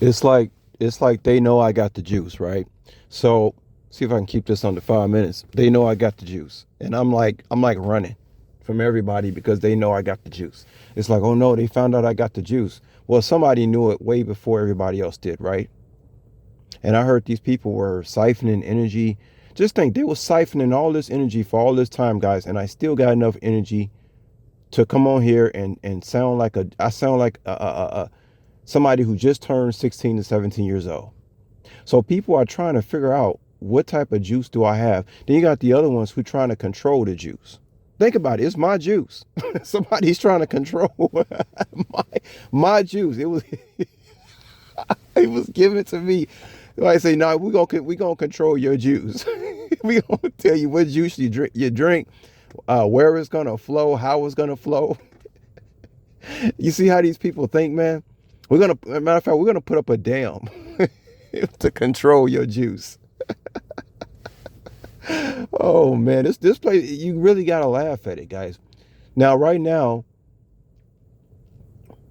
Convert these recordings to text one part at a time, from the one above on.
It's like it's like they know I got the juice, right? So see if I can keep this under 5 minutes. They know I got the juice, and I'm like running from everybody because they know I got the juice. It's like, oh no, they found out I got the juice. Well, somebody knew it way before everybody else did, right? And I heard these people were siphoning energy. Just think they were siphoning all this energy for all this time, guys, and I still got enough energy to come on here and sound like I sound like somebody who just turned 16 to 17 years old. So people are trying to figure out what type of juice do I have. Then you got the other ones who trying to control the juice. Think about it. It's my juice. Somebody's trying to control my my juice. It was it was given to me. I say, no, we gonna control your juice. We gonna tell you what juice you drink, where it's gonna flow, how it's gonna flow. You see how these people think, man? Matter of fact, we're gonna put up a dam to control your juice. Oh man, this place, you really gotta laugh at it, guys. Now, right now,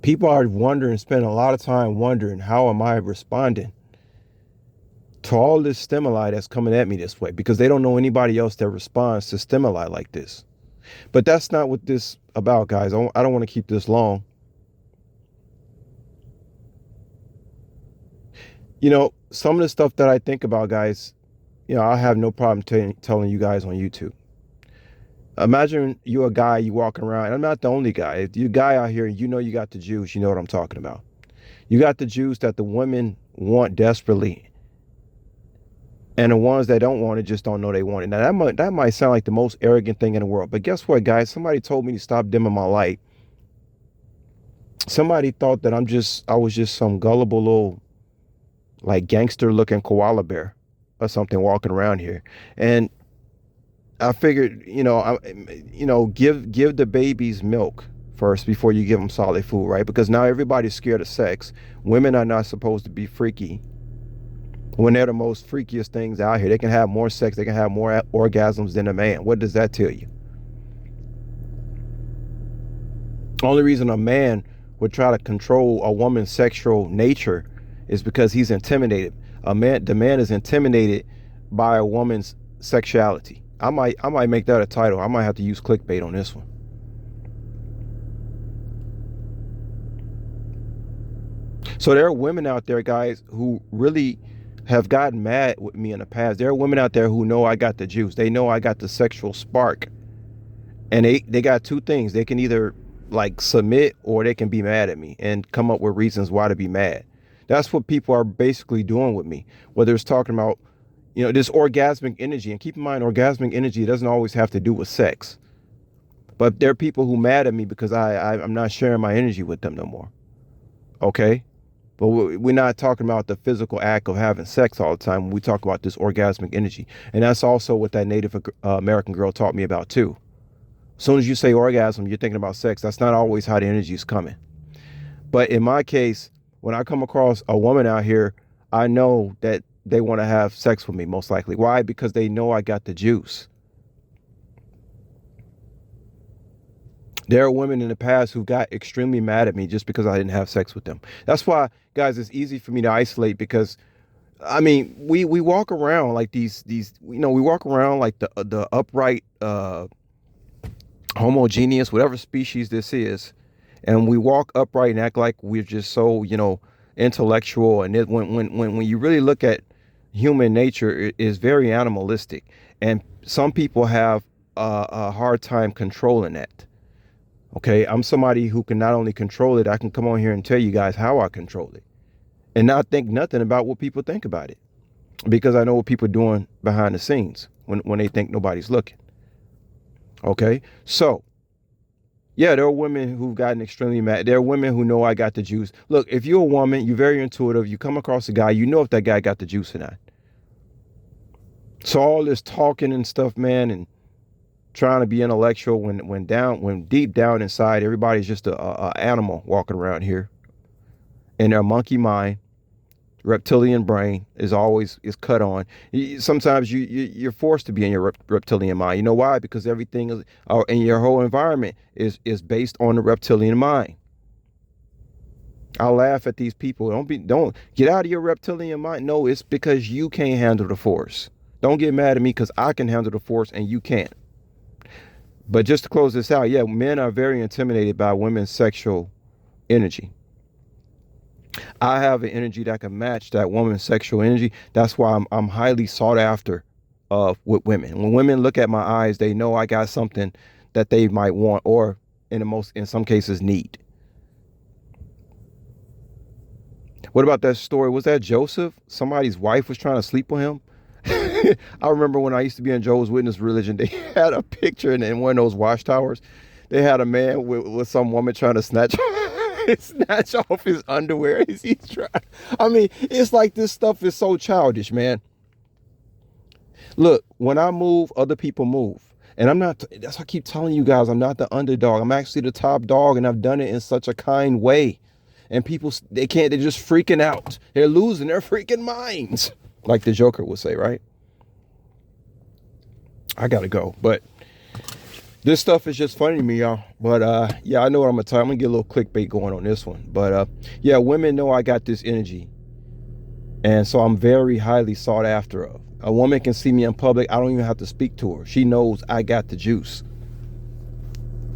people are wondering, spending a lot of time wondering, how am I responding to all this stimuli that's coming at me this way? Because they don't know anybody else that responds to stimuli like this. But that's not what this about, guys. I don't want to keep this long. Some of the stuff that I think about, guys, I have no problem telling you guys on YouTube. Imagine you're a guy, you walking around, and I'm not the only guy. If you're a guy out here and you know you got the juice, you know what I'm talking about. You got the juice that the women want desperately, and the ones that don't want it just don't know they want it. Now that might sound like the most arrogant thing in the world, but guess what, guys? Somebody told me to stop dimming my light. Somebody thought that I was just some gullible little, like, gangster looking koala bear or something walking around here. And I figured, give the babies milk first before you give them solid food, right? Because now everybody's scared of sex. Women are not supposed to be freaky when they're the most freakiest things out here. They can have more sex, they can have more orgasms than a man. What does that tell you? The only reason a man would try to control a woman's sexual nature is because he's intimidated. The man is intimidated by a woman's sexuality. I might make that a title. I might have to use clickbait on this one. So there are women out there, guys, who really have gotten mad with me in the past. There are women out there who know I got the juice. They know I got the sexual spark. And they got two things. They can either like submit, or they can be mad at me and come up with reasons why to be mad. That's what people are basically doing with me. Whether it's talking about, this orgasmic energy. And keep in mind, orgasmic energy doesn't always have to do with sex. But there are people who mad at me because I'm not sharing my energy with them no more. Okay? But we're not talking about the physical act of having sex all the time when we talk about this orgasmic energy. And that's also what that Native American girl taught me about too. As soon as you say orgasm, you're thinking about sex. That's not always how the energy is coming. But in my case, when I come across a woman out here, I know that they want to have sex with me, most likely. Why? Because they know I got the juice. There are women in the past who got extremely mad at me just because I didn't have sex with them. That's why, guys, it's easy for me to isolate, because we walk around like we walk around like the upright, homogeneous, whatever species this is, and we walk upright and act like we're just so, intellectual. And when you really look at human nature, it is very animalistic, and some people have a hard time controlling that. Okay, I'm somebody who can not only control it, I can come on here and tell you guys how I control it, and not think nothing about what people think about it, because I know what people are doing behind the scenes when they think nobody's looking. Okay, so yeah, there are women who've gotten extremely mad. There are women who know I got the juice. Look, if you're a woman, you're very intuitive, you come across a guy, you know if that guy got the juice or not. So all this talking and stuff, man, and trying to be intellectual, when deep down inside, everybody's just a animal walking around here in their monkey mind. Reptilian brain is cut on. Sometimes you're forced to be in your reptilian mind. You know why? Because everything is, in your whole environment is based on the reptilian mind. I laugh at these people. Don't get out of your reptilian mind. No, it's because you can't handle the force. Don't get mad at me because I can handle the force and you can't. But just to close this out, yeah, men are very intimidated by women's sexual energy. I have an energy that can match that woman's sexual energy. That's why I'm highly sought after with women. When women look at my eyes, they know I got something that they might want or in some cases need. What about that story? Was that Joseph? Somebody's wife was trying to sleep with him. I remember when I used to be in Jehovah's Witness religion, they had a picture in one of those watchtowers. They had a man with some woman trying to snatch off his underwear as he's trying. I mean, it's like this stuff is so childish, man. Look, when I move, other people move. And I'm not, that's why I keep telling you guys, I'm not the underdog. I'm actually the top dog, and I've done it in such a kind way. And people, they're just freaking out. They're losing their freaking minds. Like the Joker would say, right? I gotta go. But this stuff is just funny to me, y'all. But yeah, I know what I'm gonna tell you. I'm gonna get a little clickbait going on this one. But yeah, women know I got this energy. And so I'm very highly sought after of. A woman can see me in public. I don't even have to speak to her. She knows I got the juice.